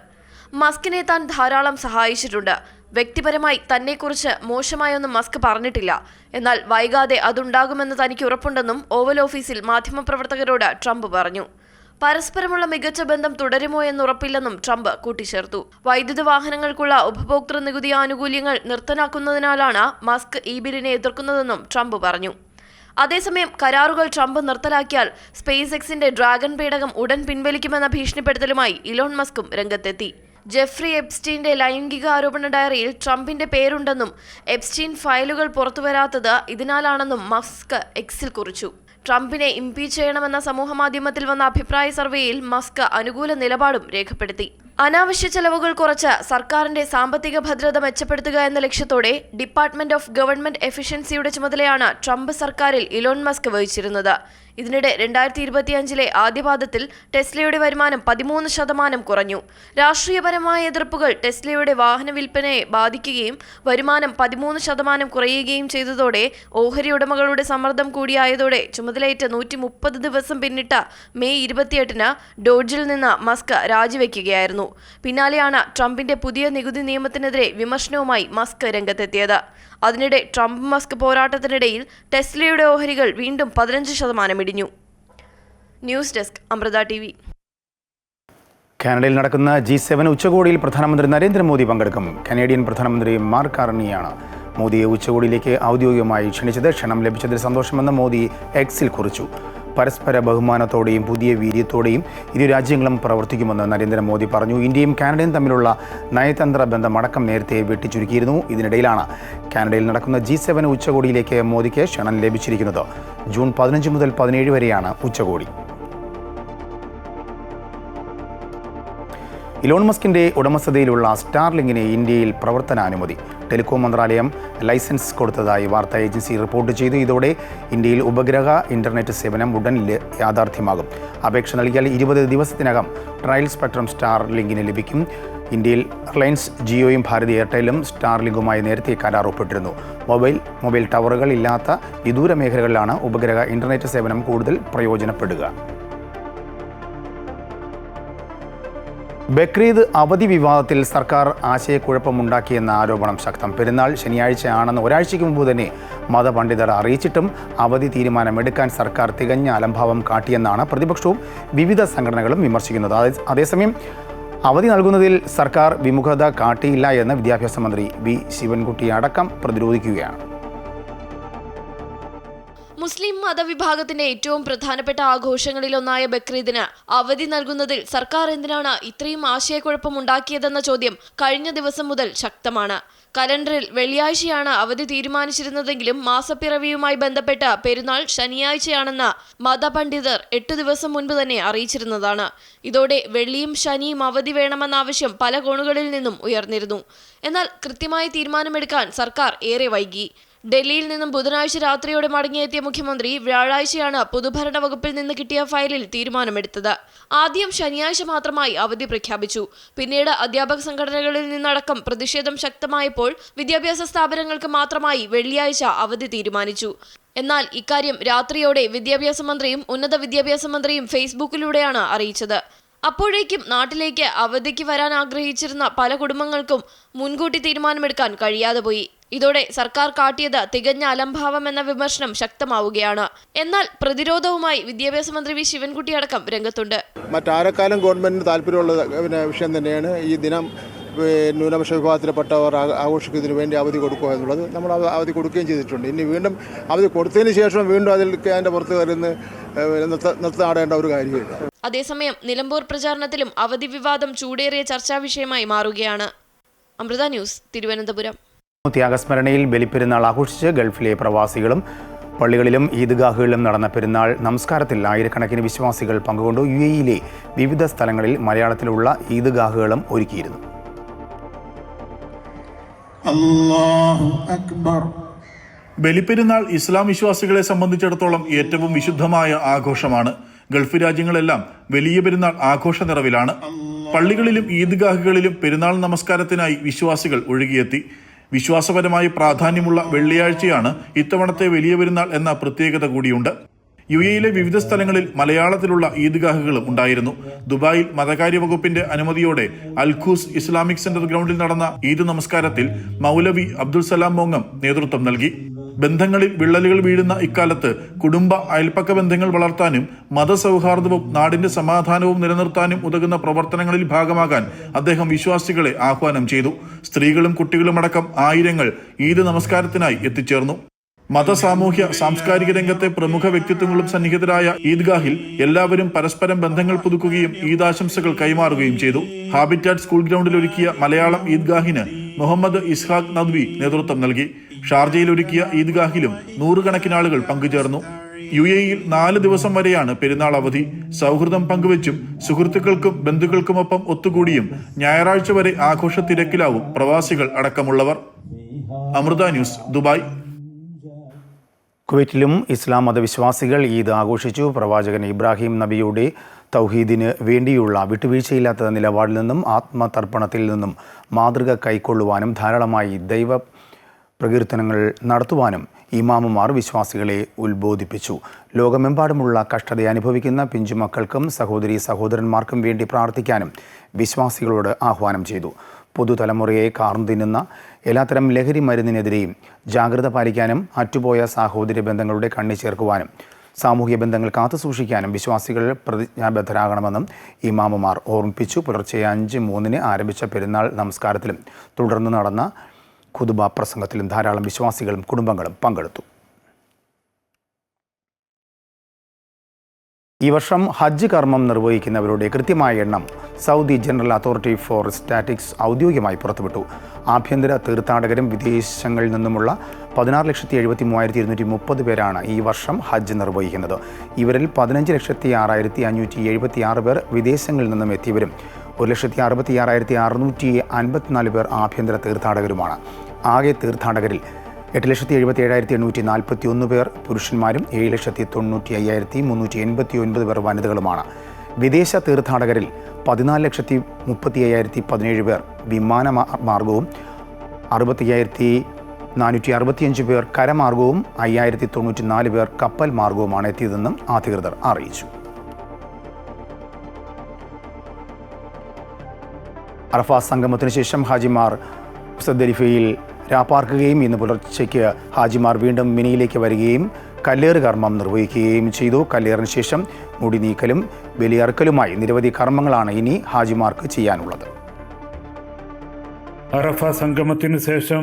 മസ്കിനെ താൻ ധാരാളം സഹായിച്ചിട്ടുണ്ട്. വ്യക്തിപരമായി തന്നെക്കുറിച്ച് മോശമായൊന്നും മസ്ക് പറഞ്ഞിട്ടില്ല. എന്നാൽ വൈകാതെ അതുണ്ടാകുമെന്ന് തനിക്ക് ഉറപ്പുണ്ടെന്നും ഓവൽ ഓഫീസിൽ മാധ്യമപ്രവർത്തകരോട് ട്രംപ് പറഞ്ഞു. പരസ്പരമുള്ള മികച്ച ബന്ധം തുടരുമോ എന്നുറപ്പില്ലെന്നും ട്രംപ് കൂട്ടിച്ചേർത്തു. വൈദ്യുത വാഹനങ്ങൾക്കുള്ള ഉപഭോക്തൃ നികുതി ആനുകൂല്യങ്ങൾ നിർത്തലാക്കുന്നതിനാലാണ് മസ്ക് ഈ ബില്ലിനെ എതിർക്കുന്നതെന്നും ട്രംപ് പറഞ്ഞു. അതേസമയം കരാറുകൾ ട്രംപ് നിർത്തലാക്കിയാൽ സ്പേസ് എക്സിന്റെ ഡ്രാഗൺ പേടകം ഉടൻ പിൻവലിക്കുമെന്ന ഭീഷണിപ്പെടുത്തലുമായി ഇലോൺ മസ്കും രംഗത്തെത്തി. ജെഫ്രി എപ്സ്റ്റീന്റെ ലൈംഗിക ആരോപണ ഡയറിയിൽ ട്രംപിന്റെ പേരുണ്ടെന്നും എപ്സ്റ്റീൻ ഫയലുകൾ പുറത്തുവരാത്തത് ഇതിനാലാണെന്നും മസ്ക് എക്സിൽ കുറിച്ചു. ട്രംപിനെ ഇംപീച്ച് ചെയ്യണമെന്ന സമൂഹമാധ്യമത്തിൽ വന്ന അഭിപ്രായ സർവേയിൽ മസ്ക് അനുകൂല നിലപാടും രേഖപ്പെടുത്തി. അനാവശ്യ ചെലവുകൾ കുറച്ച് സർക്കാരിന്റെ സാമ്പത്തിക ഭദ്രത മെച്ചപ്പെടുത്തുക എന്ന ലക്ഷ്യത്തോടെ ഡിപ്പാർട്ട്മെന്റ് ഓഫ് ഗവൺമെന്റ് എഫിഷ്യൻസിയുടെ ചുമതലയാണ് ട്രംപ് സർക്കാരിൽ ഇലോൺ മസ്ക് വഹിച്ചിരുന്നത്. ഇതിനിടെ 2025 ആദ്യപാദത്തിൽ ടെസ്ലയുടെ വരുമാനം 13% കുറഞ്ഞു. രാഷ്ട്രീയപരമായ എതിർപ്പുകൾ ടെസ്ലയുടെ വാഹന വിൽപ്പനയെ ബാധിക്കുകയും വരുമാനം 13% കുറയുകയും ചെയ്തതോടെ ഓഹരി ഉടമകളുടെ സമ്മർദ്ദം കൂടിയായതോടെ ചുമതലയേറ്റ 130 ദിവസം പിന്നിട്ട മെയ് 28 ഡോഡ്ജിൽ നിന്ന് മസ്ക് രാജിവെക്കുകയായിരുന്നു. പിന്നാലെയാണ് ട്രംപിന്റെ പുതിയ നികുതി നിയമത്തിനെതിരെ വിമർശനവുമായി മസ്ക് രംഗത്തെത്തിയത്. അതിനിടെ ട്രംപ് മസ്ക് പോരാട്ടത്തിനിടയിൽ ടെസ്ലയുടെ ഓഹരികൾ വീണ്ടും 15% ഇടിഞ്ഞു. News desk, Amrita TV. കാനഡയിൽ നടക്കുന്ന G7 ഉച്ചകോടിയിൽ പ്രധാനമന്ത്രി നരേന്ദ്രമോദി പങ്കെടുക്കും. കനേഡിയൻ പ്രധാനമന്ത്രി മാർക്ക് കാർണിയാണ് മോദിയെ ഉച്ചകോടിയിലേക്ക് ഔദ്യോഗികമായി ക്ഷണിച്ചത്. ക്ഷണം ലഭിച്ചതിൽ സന്തോഷമെന്ന് മോദി എക്സിൽ കുറിച്ചു. പരസ്പര ബഹുമാനത്തോടെയും പുതിയ വീര്യത്തോടെയും ഇരു രാജ്യങ്ങളും പ്രവർത്തിക്കുമെന്ന് നരേന്ദ്രമോദി പറഞ്ഞു. ഇന്ത്യയും കാനഡയും തമ്മിലുള്ള നയതന്ത്ര ബന്ധമടക്കം നേരത്തെ വെട്ടിച്ചുരുക്കിയിരുന്നു. ഇതിനിടയിലാണ് കാനഡയിൽ നടക്കുന്ന G7 ഉച്ചകോടിയിലേക്ക് മോദിക്ക് ക്ഷണം ലഭിച്ചിരിക്കുന്നത്. ജൂൺ 15 മുതൽ 17 വരെയാണ് ഉച്ചകോടി. ഇലോൺ മസ്കിൻ്റെ ഉടമസ്ഥതയിലുള്ള സ്റ്റാർലിങ്കിന് ഇന്ത്യയിൽ പ്രവർത്തനാനുമതി. ടെലികോം മന്ത്രാലയം ലൈസൻസ് കൊടുത്തതായി വാർത്താ ഏജൻസി റിപ്പോർട്ട് ചെയ്തു. ഇതോടെ ഇന്ത്യയിൽ ഉപഗ്രഹ ഇൻ്റർനെറ്റ് സേവനം ഉടൻ യാഥാർത്ഥ്യമാകും. അപേക്ഷ നൽകിയാൽ 20 ദിവസത്തിനകം ട്രയൽ സ്പെക്ട്രം സ്റ്റാർലിങ്കിന് ലഭിക്കും. ഇന്ത്യയിൽ റിലയൻസ് ജിയോയും ഭാരതി എയർടെലും സ്റ്റാർലിങ്കുമായി നേരത്തെ കരാർ ഒപ്പിട്ടിരുന്നു. മൊബൈൽ ടവറുകൾ ഇല്ലാത്ത വിദൂര മേഖലകളിലാണ് ഉപഗ്രഹ ഇൻ്റർനെറ്റ് സേവനം കൂടുതൽ പ്രയോജനപ്പെടുക. ബക്രീദ് അവധി വിവാദത്തിൽ സർക്കാർ ആശയക്കുഴപ്പമുണ്ടാക്കിയെന്ന ആരോപണം ശക്തം. പെരുന്നാൾ ശനിയാഴ്ചയാണെന്ന് ഒരാഴ്ചയ്ക്ക് മുമ്പ് തന്നെ മതപണ്ഡിതർ അറിയിച്ചിട്ടും അവധി തീരുമാനമെടുക്കാൻ സർക്കാർ തികഞ്ഞ അലംഭാവം കാട്ടിയെന്നാണ് പ്രതിപക്ഷവും വിവിധ സംഘടനകളും വിമർശിക്കുന്നത്. അതേസമയം അവധി നൽകുന്നതിൽ സർക്കാർ വിമുഖത കാട്ടിയില്ല എന്ന് വിദ്യാഭ്യാസ മന്ത്രി വി ശിവൻകുട്ടി അടക്കം പ്രതിരോധിക്കുകയാണ്. മുസ്ലിം മതവിഭാഗത്തിന്റെ ഏറ്റവും പ്രധാനപ്പെട്ട ആഘോഷങ്ങളിലൊന്നായ ബക്രീദിന് അവധി നൽകുന്നതിൽ സർക്കാർ എന്തിനാണ് ഇത്രയും ആശയക്കുഴപ്പമുണ്ടാക്കിയതെന്ന ചോദ്യം കഴിഞ്ഞ ദിവസം മുതൽ ശക്തമാണ്. കലണ്ടറിൽ വെള്ളിയാഴ്ചയാണ് അവധി തീരുമാനിച്ചിരുന്നതെങ്കിലും മാസപ്പിറവിയുമായി ബന്ധപ്പെട്ട പെരുന്നാൾ ശനിയാഴ്ചയാണെന്ന് മതപണ്ഡിതർ 8 ദിവസം മുൻപ് തന്നെ അറിയിച്ചിരുന്നതാണ്. ഇതോടെ വെള്ളിയും ശനിയും അവധി വേണമെന്ന ആവശ്യം പല കോണുകളിൽ നിന്നും ഉയർന്നിരുന്നു. എന്നാൽ കൃത്യമായി തീരുമാനമെടുക്കാൻ സർക്കാർ ഏറെ വൈകി. ഡൽഹിയിൽ നിന്നും ബുധനാഴ്ച രാത്രിയോടെ മടങ്ങിയെത്തിയ മുഖ്യമന്ത്രി വ്യാഴാഴ്ചയാണ് പൊതുഭരണ വകുപ്പിൽ നിന്ന് കിട്ടിയ ഫയലിൽ തീരുമാനമെടുത്തത്. ആദ്യം ശനിയാഴ്ച മാത്രമായി അവധി പ്രഖ്യാപിച്ചു. പിന്നീട് അധ്യാപക സംഘടനകളിൽ നിന്നടക്കം പ്രതിഷേധം ശക്തമായപ്പോൾ വിദ്യാഭ്യാസ സ്ഥാപനങ്ങൾക്ക് മാത്രമായി വെള്ളിയാഴ്ച അവധി തീരുമാനിച്ചു. എന്നാൽ ഇക്കാര്യം രാത്രിയോടെ വിദ്യാഭ്യാസ മന്ത്രിയും ഉന്നത വിദ്യാഭ്യാസ മന്ത്രിയും ഫേസ്ബുക്കിലൂടെയാണ് അറിയിച്ചത്. അപ്പോഴേക്കും നാട്ടിലേക്ക് അവധിക്ക് വരാൻ ആഗ്രഹിച്ചിരുന്ന പല കുടുംബങ്ങൾക്കും മുൻകൂട്ടി തീരുമാനമെടുക്കാൻ കഴിയാതെ പോയി. ഇതോടെ സർക്കാർ കാട്ടിയത് തികഞ്ഞ അലംഭാവം എന്ന വിമർശനം ശക്തമാവുകയാണ്. എന്നാൽ പ്രതിരോധവുമായി വിദ്യാഭ്യാസ മന്ത്രി വി ശിവൻകുട്ടി അടക്കം രംഗത്തുണ്ട്. മറ്റാരെക്കാളും ഗവൺമെന്റിന് താല്പര്യമുള്ള വിഷയം തന്നെയാണ് ഈ ദിനം ന്യൂനപക്ഷ വിഭാഗത്തിൽപ്പെട്ടവർ ആഘോഷിക്കുന്നതിന് വേണ്ടി അവധി കൊടുക്കുക എന്നുള്ളത്. നമ്മൾ അവധി കൊടുക്കുകയും ചെയ്തിട്ടുണ്ട്. ഇനി വീണ്ടും അവധി കൊടുത്തതിന് ശേഷം വീണ്ടും അതിൻ്റെ പുറത്ത് കയറുന്ന നിർത്താടേണ്ട ഒരു കാര്യമില്ല. അതേസമയം നിലമ്പൂർ പ്രചാരണത്തിലും അവധി വിവാദം ചൂടേറിയ ചർച്ചാ വിഷയമായി മാറുകയാണ്. അമൃത ന്യൂസ്, തിരുവനന്തപുരം. ത്യാഗസ്മരണയിൽ ബലിപ്പെരുന്നാൾ ആഘോഷിച്ച് ഗൾഫിലെ പ്രവാസികളും പള്ളികളിലും ഈദ്ഗാഹുകളിലും നടന്ന പെരുന്നാൾ നമസ്കാരത്തിൽ ആയിരക്കണക്കിന് വിശ്വാസികൾ പങ്കുകൊണ്ടു. UAE-യിലെ വിവിധ സ്ഥലങ്ങളിൽ മലയാളത്തിലുള്ള ഈദ്ഗാഹുകളും ഒരുക്കിയിരുന്നു. ബലിപ്പെരുന്നാൾ ഇസ്ലാം വിശ്വാസികളെ സംബന്ധിച്ചിടത്തോളം ഏറ്റവും വിശുദ്ധമായ ആഘോഷമാണ്. ഗൾഫ് രാജ്യങ്ങളെല്ലാം വലിയ പെരുന്നാൾ ആഘോഷ നിറവിലാണ്. പള്ളികളിലും ഈദ്ഗാഹുകളിലും പെരുന്നാൾ നമസ്കാരത്തിനായി വിശ്വാസികൾ ഒഴുകിയെത്തി. വിശ്വാസപരമായി പ്രാധാന്യമുള്ള വെള്ളിയാഴ്ചയാണ് ഇത്തവണത്തെ വലിയ പെരുന്നാൾ എന്ന പ്രത്യേകത കൂടിയുണ്ട്. UAE-യിലെ വിവിധ സ്ഥലങ്ങളിൽ മലയാളത്തിലുള്ള ഈദ്ഗാഹുകളും ഉണ്ടായിരുന്നു. ദുബായിൽ മതകാര്യ വകുപ്പിന്റെ അനുമതിയോടെ അൽഖൂസ് ഇസ്ലാമിക് സെന്റർ ഗ്രൗണ്ടിൽ നടന്ന ഈദ് നമസ്കാരത്തിൽ മൗലവി അബ്ദുൽ സലാം മോങ്ങം നേതൃത്വം നൽകി. ബന്ധങ്ങളിൽ വിള്ളലുകൾ വീഴുന്ന ഇക്കാലത്ത് കുടുംബ അയൽപ്പക്ക ബന്ധങ്ങൾ വളർത്താനും മതസൗഹാർദ്ദവും നാടിന്റെ സമാധാനവും നിലനിർത്താനും ഉതകുന്ന പ്രവർത്തനങ്ങളിൽ ഭാഗമാകാൻ അദ്ദേഹം വിശ്വാസികളെ ആഹ്വാനം ചെയ്തു. സ്ത്രീകളും കുട്ടികളുമടക്കം ആയിരങ്ങൾ ഈദ് നമസ്കാരത്തിനായി എത്തിച്ചേർന്നു. മത സാമൂഹ്യ സാംസ്കാരിക രംഗത്തെ പ്രമുഖ വ്യക്തിത്വങ്ങളും സന്നിഹിതരായ ഈദ്ഗാഹിൽ എല്ലാവരും പരസ്പരം ബന്ധങ്ങൾ പുതുക്കുകയും ഈദാശംസകൾ കൈമാറുകയും ചെയ്തു. ഹാബിറ്റാറ്റ് സ്കൂൾ ഗ്രൗണ്ടിൽ ഒരുക്കിയ മലയാളം ഈദ്ഗാഹിന് മുഹമ്മദ് ഇസ്ഹാഖ് നദ്വി നേതൃത്വം നൽകി. ഷാർജയിൽ ഒരുക്കിയ ഈദ്ഗാഹിലും 100 കണക്കിന് ആളുകൾ പങ്കുചേർന്നു. UAE-യിൽ 4 ദിവസം വരെയാണ് പെരുന്നാൾ അവധി. സൗഹൃദം പങ്കുവച്ചും സുഹൃത്തുക്കൾക്കും ബന്ധുക്കൾക്കുമൊപ്പം ഒത്തുകൂടിയും ഞായറാഴ്ച വരെ ആഘോഷ തിരക്കിലാവും പ്രവാസികൾ അടക്കമുള്ളവർ. അമൃത ന്യൂസ്, ദുബായ്. കുവൈറ്റിലും ഇസ്ലാം മതവിശ്വാസികൾ ഈദ് ആഘോഷിച്ചു. പ്രവാചകൻ ഇബ്രാഹിം നബിയുടെ തൗഹീദിന് വേണ്ടിയുള്ള വിട്ടുവീഴ്ചയില്ലാത്ത നിലപാടിൽ നിന്നും ആത്മതർപ്പണത്തിൽ നിന്നും മാതൃക കൈക്കൊള്ളുവാനും ധാരാളമായി ദൈവ പ്രകീർത്തനങ്ങൾ നടത്തുവാനും ഇമാമുമാർ വിശ്വാസികളെ ഉത്ബോധിപ്പിച്ചു. ലോകമെമ്പാടുമുള്ള കഷ്ടത അനുഭവിക്കുന്ന പിഞ്ചുമക്കൾക്കും സഹോദരന്മാർക്കും വേണ്ടി പ്രാർത്ഥിക്കാനും വിശ്വാസികളോട് ആഹ്വാനം ചെയ്തു. പുതുതലമുറയെ കാർന്നു തിന്നുന്ന എല്ലാത്തരം ലഹരി മരുന്നിനെതിരെയും ജാഗ്രത പാലിക്കാനും അറ്റുപോയ സാഹോദര്യ ബന്ധങ്ങളുടെ കണ്ണി ചേർക്കുവാനും സാമൂഹ്യ ബന്ധങ്ങൾ കാത്തുസൂക്ഷിക്കാനും വിശ്വാസികൾ പ്രതിജ്ഞാബദ്ധരാകണമെന്നും ഇമാമുമാർ ഓർമ്മിപ്പിച്ചു. പുലർച്ചെ 5:03 ആരംഭിച്ച പെരുന്നാൾ നമസ്കാരത്തിലും തുടർന്ന് നടന്ന ഖുതുബ പ്രസംഗത്തിലും ധാരാളം വിശ്വാസികളും കുടുംബങ്ങളും പങ്കെടുത്തു. ഈ വർഷം ഹജ്ജ് കർമ്മം നിർവഹിക്കുന്നവരുടെ കൃത്യമായ എണ്ണം Saudi general authority four statics ഔദ്യോഗികമായി പുറത്തുവിട്ടു. ആഭ്യന്തര തീർത്ഥാടകരും വിദേശങ്ങളിൽ നിന്നുമുള്ള 16,73,230 പേരാണ് ഈ വർഷം ഹജ്ജ് നിർവഹിക്കുന്നത്. ഇവരിൽ 15,06,576 പേർ വിദേശങ്ങളിൽ നിന്നും എത്തിയവരും 1,66,654 പേർ ആഭ്യന്തര തീർത്ഥാടകരുമാണ്. ആകെ തീർത്ഥാടകരിൽ 8,77,841 പേർ പുരുഷന്മാരും 7,95,389 പേർ വനിതകളുമാണ്. വിദേശ തീർത്ഥാടകരിൽ 14,35,017 പേർ വിമാന മാർഗവും 65,465 പേർ കരമാർഗവും 5,094 പേർ കപ്പൽ മാർഗവുമാണ് എത്തിയതെന്നും അധികൃതർ അറിയിച്ചു. അറഫ സംഗമത്തിന് ശേഷം ഹാജിമാർ മുസ്ദലിഫയിൽ രാപ്പാർക്കുകയും ഇന്ന് പുലർച്ചയ്ക്ക് ഹാജിമാർ വീണ്ടും മിനയിലേക്ക് വരികയും കല്ലേറ് കർമ്മം നിർവഹിക്കുകയും ചെയ്തു. കല്ലേറിന് ശേഷം മുടി നീക്കലും ബലിയർക്കലുമായി നിരവധി കർമ്മങ്ങളാണ് ഇനി ഹാജിമാർക്ക് ചെയ്യാനുള്ളത്. അറഫ സംഗമത്തിനു ശേഷം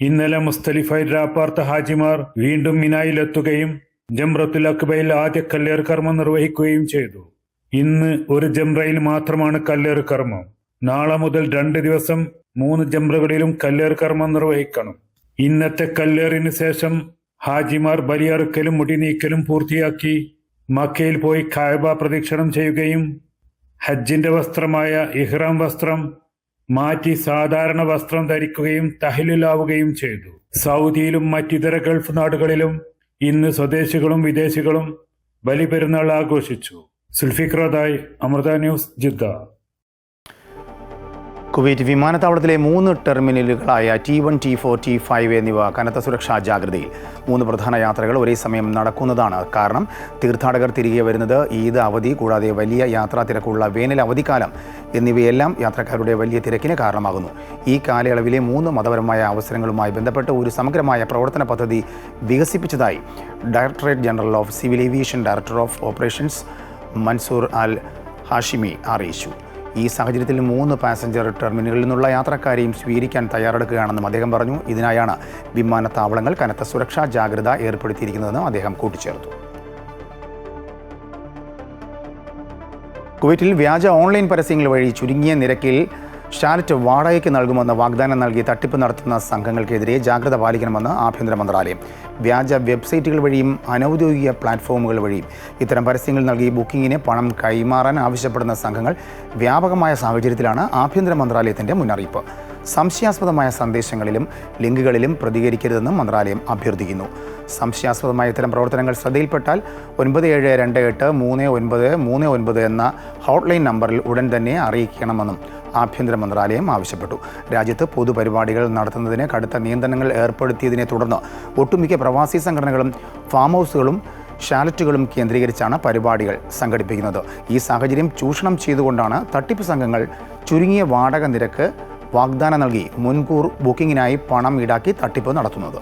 ഇന്നലെ മുസ്ദലിഫയിൽ രാപ്പാർത്ത ഹാജിമാർ വീണ്ടും മിനായിലെത്തുകയും ജംറത്തുൽ അക്ബയിൽ ആദ്യ കല്ലേറ് കർമ്മം നിർവഹിക്കുകയും ചെയ്തു. ഇന്ന് ഒരു ജംറയിൽ മാത്രമാണ് കല്ലേറ് കർമ്മം. നാളെ മുതൽ 2 ദിവസം 3 ജംറകളിലും കല്ലേറ് കർമ്മം നിർവഹിക്കണം. ഇന്നത്തെ കല്ലേറിന് ശേഷം ഹാജിമാർ ബലിയറുക്കലും മുടിനീക്കലും പൂർത്തിയാക്കി മക്കയിൽ പോയി കഅബ പ്രദക്ഷിണം ചെയ്യുകയും ഹജ്ജിന്റെ വസ്ത്രമായ ഇഹ്റാം വസ്ത്രം മാറ്റി സാധാരണ വസ്ത്രം ധരിക്കുകയും തഹ്ലിലാവുകയും ചെയ്തു. സൗദിയിലും മറ്റിതര ഗൾഫ് നാടുകളിലും ഇന്ന് സ്വദേശികളും വിദേശികളും ബലിപെരുന്നാൾ ആഘോഷിച്ചു. സുൽഫിക്രദായ്, അമൃത ന്യൂസ്, ജിദ്ദ. കുവൈറ്റ് വിമാനത്താവളത്തിലെ 3 ടെർമിനലുകളായ T1, T4, T5 എന്നിവ കനത്ത സുരക്ഷാ ജാഗ്രതയിൽ. 3 പ്രധാന യാത്രകൾ ഒരേ സമയം നടക്കുന്നതാണ് കാരണം. തീർത്ഥാടകർ തിരികെ വരുന്നത്, ഈദ് അവധി, കൂടാതെ വലിയ യാത്രാ തിരക്കുള്ള വേനൽ അവധിക്കാലം എന്നിവയെല്ലാം യാത്രക്കാരുടെ വലിയ തിരക്കിന് കാരണമാകുന്നു. ഈ കാലയളവിലെ 3 മതപരമായ അവസരങ്ങളുമായി ബന്ധപ്പെട്ട് ഒരു സമഗ്രമായ പ്രവർത്തന പദ്ധതി വികസിപ്പിച്ചതായി directorate general of civil aviation director of operations Mansoor Al Hashimi അറിയിച്ചു. ഈ സാഹചര്യത്തിൽ 3 പാസഞ്ചർ ടെർമിനലുകളിൽ നിന്നുള്ള യാത്രക്കാരെയും സ്വീകരിക്കാൻ തയ്യാറെടുക്കുകയാണെന്നും അദ്ദേഹം പറഞ്ഞു. ഇതിനായാണ് വിമാനത്താവളങ്ങൾ കനത്ത സുരക്ഷാ ജാഗ്രത ഏർപ്പെടുത്തിയിരിക്കുന്നതെന്നും അദ്ദേഹം കൂട്ടിച്ചേർത്തു. കുവൈറ്റിൽ വ്യാജ ഓൺലൈൻ പരസ്യങ്ങൾ വഴി ചുരുങ്ങിയ നിരക്കിൽ ഷാലറ്റ് വാടകയ്ക്ക് നൽകുമെന്ന് വാഗ്ദാനം നൽകി തട്ടിപ്പ് നടത്തുന്ന സംഘങ്ങൾക്കെതിരെ ജാഗ്രത പാലിക്കണമെന്ന് ആഭ്യന്തര മന്ത്രാലയം. വ്യാജ വെബ്സൈറ്റുകൾ വഴിയും അനൗദ്യോഗിക പ്ലാറ്റ്ഫോമുകൾ വഴിയും ഇത്തരം പരസ്യങ്ങൾ നൽകി ബുക്കിങ്ങിന് പണം കൈമാറാൻ ആവശ്യപ്പെടുന്ന സംഘങ്ങൾ വ്യാപകമായ സാഹചര്യത്തിലാണ് ആഭ്യന്തര മന്ത്രാലയത്തിൻ്റെ മുന്നറിയിപ്പ്. സംശയാസ്പദമായ സന്ദേശങ്ങളിലും ലിങ്കുകളിലും പ്രതികരിക്കരുതെന്നും മന്ത്രാലയം അഭ്യർത്ഥിക്കുന്നു. സംശയാസ്പദമായ ഇത്തരം പ്രവർത്തനങ്ങൾ ശ്രദ്ധയിൽപ്പെട്ടാൽ 97283939 എന്ന ഹോട്ട്ലൈൻ നമ്പറിൽ ഉടൻ തന്നെ അറിയിക്കണമെന്നും ആഭ്യന്തര മന്ത്രാലയം ആവശ്യപ്പെട്ടു. രാജ്യത്ത് പൊതുപരിപാടികൾ നടത്തുന്നതിന് കടുത്ത നിയന്ത്രണങ്ങൾ ഏർപ്പെടുത്തിയതിനെ തുടർന്ന് ഒട്ടുമിക്ക പ്രവാസി സംഘടനകളും ഫാം ഹൗസുകളും ഷാലറ്റുകളും കേന്ദ്രീകരിച്ചാണ് പരിപാടികൾ സംഘടിപ്പിക്കുന്നത്. ഈ സാഹചര്യം ചൂഷണം ചെയ്തുകൊണ്ടാണ് തട്ടിപ്പ് സംഘങ്ങൾ ചുരുങ്ങിയ വാടക നിരക്ക് വാഗ്ദാനം നൽകി മുൻകൂർ ബുക്കിങ്ങിനായി പണം ഈടാക്കി തട്ടിപ്പ് നടത്തുന്നത്.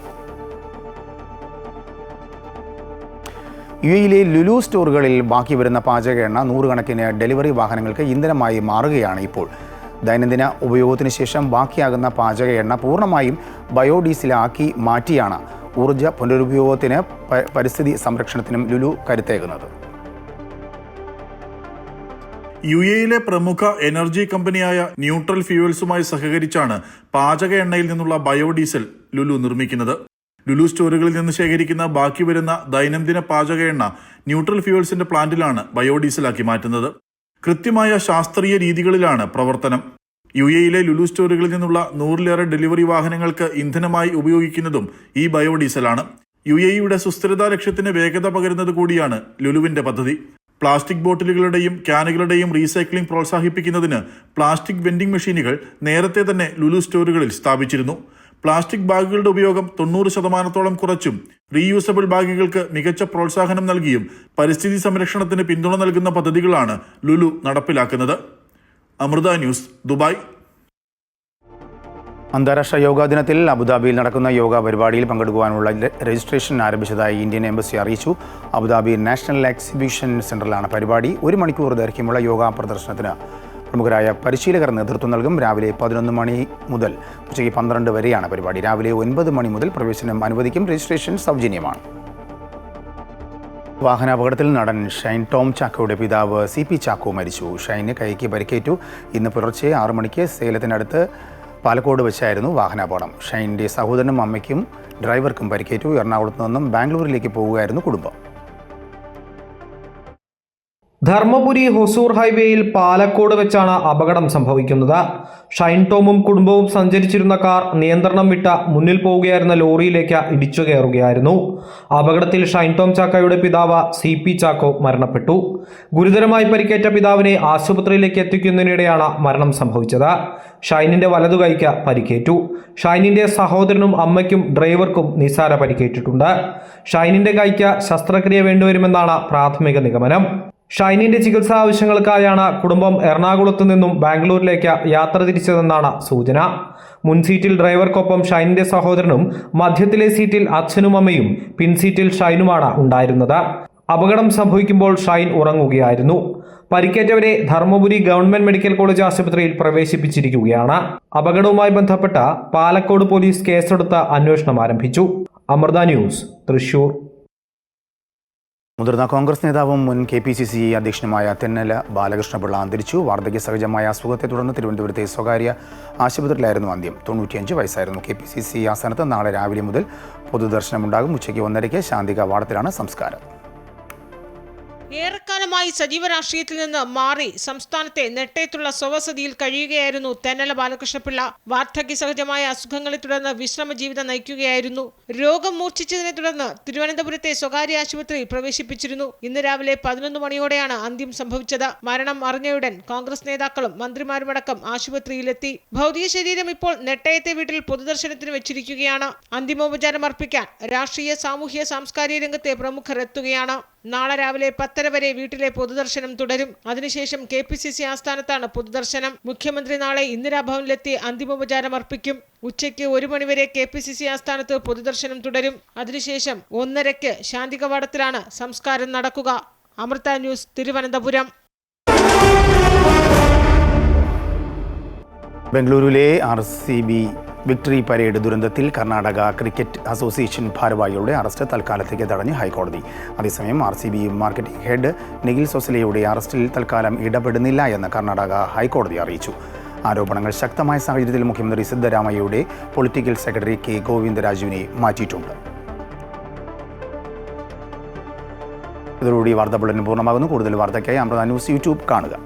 യുഎഇയിലെ ലുലു സ്റ്റോറുകളിൽ ബാക്കി വരുന്ന പാചക എണ്ണ 100 കണക്കിന് ഡെലിവറി വാഹനങ്ങൾക്ക് ഇന്ധനമായി മാറുകയാണ് ഇപ്പോൾ. ദൈനംദിന ഉപയോഗത്തിന് ശേഷം ബാക്കിയാകുന്ന പാചക എണ്ണ പൂർണ്ണമായും ബയോഡീസലാക്കി മാറ്റിയാണ് ഊർജ്ജ പുനരുപയോഗത്തിന് പരിസ്ഥിതി സംരക്ഷണത്തിനും ലുലു കരുത്തേകുന്നത്. യുഎഇയിലെ പ്രമുഖ എനർജി കമ്പനിയായ ന്യൂട്രൽ ഫ്യൂവൽസുമായി സഹകരിച്ചാണ് പാചക എണ്ണയിൽ നിന്നുള്ള ബയോഡീസൽ ലുലു നിർമ്മിക്കുന്നത്. ലുലു സ്റ്റോറുകളിൽ നിന്ന് ശേഖരിക്കുന്ന ബാക്കി വരുന്ന ദൈനംദിന പാചക എണ്ണ ന്യൂട്രൽ ഫ്യൂവൽസിന്റെ പ്ലാന്റിലാണ് ബയോഡീസലാക്കി മാറ്റുന്നത്. കൃത്യമായ ശാസ്ത്രീയ രീതികളിലാണ് പ്രവർത്തനം. യുഎഇയിലെ ലുലു സ്റ്റോറുകളിൽ നിന്നുള്ള 100-ലേറെ ഡെലിവറി വാഹനങ്ങൾക്ക് ഇന്ധനമായി ഉപയോഗിക്കുന്നതും ഈ ബയോഡീസലാണ്. യുഎഇയുടെ സുസ്ഥിരതാ ലക്ഷ്യത്തിന് വേഗത പകരുന്നത് കൂടിയാണ് ലുലുവിന്റെ പദ്ധതി. പ്ലാസ്റ്റിക് ബോട്ടിലുകളുടെയും ക്യാനുകളുടെയും റീസൈക്ലിംഗ് പ്രോത്സാഹിപ്പിക്കുന്നതിന് പ്ലാസ്റ്റിക് വെൻഡിംഗ് മെഷീനുകൾ നേരത്തെ തന്നെ ലുലു സ്റ്റോറുകളിൽ സ്ഥാപിച്ചിരുന്നു. പ്ലാസ്റ്റിക് ബാഗുകളുടെ ഉപയോഗം 90% കുറച്ചും റീയൂസബിൾ ബാഗുകൾക്ക് മികച്ച പ്രോത്സാഹനം നൽകിയും പരിസ്ഥിതി സംരക്ഷണത്തിന് പിന്തുണ നൽകുന്ന പദ്ധതികളാണ് ലുലു നടപ്പിലാക്കുന്നത്. Amrita news, Dubai. അന്താരാഷ്ട്ര യോഗാ ദിനത്തിൽ അബുദാബിയിൽ നടക്കുന്ന യോഗ പരിപാടിയിൽ പങ്കെടുക്കുവാനുള്ള രജിസ്ട്രേഷൻ ആരംഭിച്ചതായി ഇന്ത്യൻ എംബസി അറിയിച്ചു. അബുദാബി നാഷണൽ എക്സിബിഷൻ സെന്ററിലാണ് പരിപാടി. 1 മണിക്കൂർ ദൈർഘ്യമുള്ള യോഗ പ്രദർശനത്തിന് പ്രമുഖരായ പരിശീലകർ നേതൃത്വം നൽകും. രാവിലെ 11 മണി മുതൽ ഉച്ചയ്ക്ക് 12 വരെയാണ് പരിപാടി. രാവിലെ 9 മണി മുതൽ പ്രവേശനം അനുവദിക്കും. രജിസ്ട്രേഷൻ സൗജന്യമാണ്. വാഹനാപകടത്തിൽ നടൻ ഷൈൻ ടോം ചാക്കോയുടെ പിതാവ് CP ചാക്കോ മരിച്ചു. ഷൈന് കൈക്ക് പരിക്കേറ്റു. ഇന്ന് പുലർച്ചെ 6 മണിക്ക് സേലത്തിനടുത്ത് പാലക്കോട് വെച്ചായിരുന്നു വാഹനാപകടം. ഷൈനിൻ്റെ സഹോദരനും അമ്മയ്ക്കും ഡ്രൈവർക്കും പരിക്കേറ്റു. എറണാകുളത്ത് നിന്നും ബാംഗ്ലൂരിലേക്ക് പോവുകയായിരുന്നു കുടുംബം. ധർമ്മപുരി ഹൊസൂർ ഹൈവേയിൽ പാലക്കോട് വെച്ചാണ് അപകടം സംഭവിക്കുന്നത്. ഷൈൻ ടോമും കുടുംബവും സഞ്ചരിച്ചിരുന്ന കാർ നിയന്ത്രണം വിട്ട മുന്നിൽ പോവുകയായിരുന്ന ലോറിയിലേക്ക് ഇടിച്ചു കയറുകയായിരുന്നു. അപകടത്തിൽ ഷൈൻ ടോം ചാക്കോയുടെ പിതാവ് CP ചാക്കോ മരണപ്പെട്ടു. ഗുരുതരമായി പരിക്കേറ്റ പിതാവിനെ ആശുപത്രിയിലേക്ക് എത്തിക്കുന്നതിനിടെയാണ് മരണം സംഭവിച്ചത്. ഷൈനിന്റെ വലതുകൈക്ക് പരിക്കേറ്റു. ഷൈനിന്റെ സഹോദരനും അമ്മയ്ക്കും ഡ്രൈവർക്കും നിസാര പരിക്കേറ്റിട്ടുണ്ട്. ഷൈനിന്റെ കൈക്ക് ശസ്ത്രക്രിയ വേണ്ടിവരുമെന്നാണ് പ്രാഥമിക നിഗമനം. ഷൈനിന്റെ ചികിത്സാ ആവശ്യങ്ങൾക്കായാണ് കുടുംബം എറണാകുളത്ത് നിന്നും ബാംഗ്ലൂരിലേക്ക് യാത്ര തിരിച്ചതെന്നാണ് സൂചന. മുൻസീറ്റിൽ ഡ്രൈവർക്കൊപ്പം ഷൈനിന്റെ സഹോദരനും മധ്യത്തിലെ സീറ്റിൽ അച്ഛനും അമ്മയും പിൻസീറ്റിൽ ഷൈനുമാണ് ഉണ്ടായിരുന്നത്. അപകടം സംഭവിക്കുമ്പോൾ ഷൈൻ ഉറങ്ങുകയായിരുന്നു. പരിക്കേറ്റവരെ ധർമ്മപുരി ഗവൺമെന്റ് മെഡിക്കൽ കോളേജ് ആശുപത്രിയിൽ പ്രവേശിപ്പിച്ചിരിക്കുകയാണ്. അപകടവുമായി ബന്ധപ്പെട്ട പാലക്കോട് പോലീസ് കേസെടുത്ത് അന്വേഷണം ആരംഭിച്ചു. അമൃത ന്യൂസ്, തൃശൂർ. മുതിർന്ന കോൺഗ്രസ് നേതാവും മുൻ KPCC അധ്യക്ഷനുമായ തെന്നല ബാലകൃഷ്ണപിള്ള അന്തരിച്ചു. വാർദ്ധക്യ സഹജമായ അസുഖത്തെ തുടർന്ന് തിരുവനന്തപുരത്തെ സ്വകാര്യ ആശുപത്രിയിലായിരുന്നു അന്ത്യം. 95 വയസ്സായിരുന്നു. KPCC ആസ്ഥാനത്ത് നാളെ രാവിലെ മുതൽ പൊതുദർശനമുണ്ടാകും. ഉച്ചയ്ക്ക് 1:30 ശാന്തി കവാടത്തിലാണ് സംസ്കാരം. ഏറെക്കാലമായി സജീവ രാഷ്ട്രീയത്തിൽ നിന്ന് മാറി സംസ്ഥാനത്തെ നെട്ടയത്തുള്ള സ്വവസതിയിൽ കഴിയുകയായിരുന്നു തെന്നല ബാലകൃഷ്ണപിള്ള. വാർദ്ധക്യ സഹജമായ അസുഖങ്ങളെ തുടർന്ന് വിശ്രമ ജീവിതം നയിക്കുകയായിരുന്നു. രോഗം മൂർച്ഛിച്ചതിനെ തുടർന്ന് തിരുവനന്തപുരത്തെ സ്വകാര്യ ആശുപത്രിയിൽ പ്രവേശിപ്പിച്ചിരുന്നു. ഇന്ന് രാവിലെ 11 മണിയോടെയാണ് അന്ത്യം സംഭവിച്ചത്. മരണം അറിഞ്ഞയുടൻ കോൺഗ്രസ് നേതാക്കളും മന്ത്രിമാരുമടക്കം ആശുപത്രിയിലെത്തി. ഭൗതിക ശരീരം ഇപ്പോൾ നെട്ടയത്തെ വീട്ടിൽ പൊതുദർശനത്തിന് വെച്ചിരിക്കുകയാണ്. അന്തിമോപചാരം അർപ്പിക്കാൻ രാഷ്ട്രീയ, സാമൂഹ്യ, സാംസ്കാരിക രംഗത്തെ പ്രമുഖർ എത്തുകയാണ്. നാളെ രാവിലെ 10:30 വരെ വീട്ടിലെ പൊതുദർശനം തുടരും. അതിനുശേഷം KPCC ആസ്ഥാനത്താണ് പൊതുദർശനം. മുഖ്യമന്ത്രി നാളെ ഇന്ദിരാഭവനിലെത്തി അന്തിമോപചാരം അർപ്പിക്കും. ഉച്ചയ്ക്ക് 1 മണിവരെ KPCC ആസ്ഥാനത്ത് പൊതുദർശനം തുടരും. അതിനുശേഷം 1:30 ശാന്തി കവാടത്തിലാണ് സംസ്കാരം നടക്കുക. അമൃത ന്യൂസ്, തിരുവനന്തപുരം. ബംഗളൂരുവിലെ RCB വിക്ടറി പരേഡ് ദുരന്തത്തിൽ കർണാടക ക്രിക്കറ്റ് അസോസിയേഷൻ ഭാരവാഹികളുടെ അറസ്റ്റ് തൽക്കാലത്തേക്ക് തടഞ്ഞ് ഹൈക്കോടതി. അതേസമയം RCB മാർക്കറ്റിംഗ് ഹെഡ് നിഖിൽ സൊസലയുടെ അറസ്റ്റിൽ തൽക്കാലം ഇടപെടുന്നില്ല എന്ന് കർണാടക ഹൈക്കോടതി അറിയിച്ചു. ആരോപണങ്ങൾ ശക്തമായ സാഹചര്യത്തിൽ മുഖ്യമന്ത്രി സിദ്ധരാമയ്യയുടെ പൊളിറ്റിക്കൽ സെക്രട്ടറി K. ഗോവിന്ദരാജുവിനെ മാറ്റിയിട്ടുണ്ട്. ഇതോടുകൂടി വാർത്താ ബുള്ളറ്റിൻ പൂർണ്ണമാകുന്നു. കൂടുതൽ വാർത്തയ്ക്കായി അമൃത ന്യൂസ് യൂട്യൂബ് കാണുക.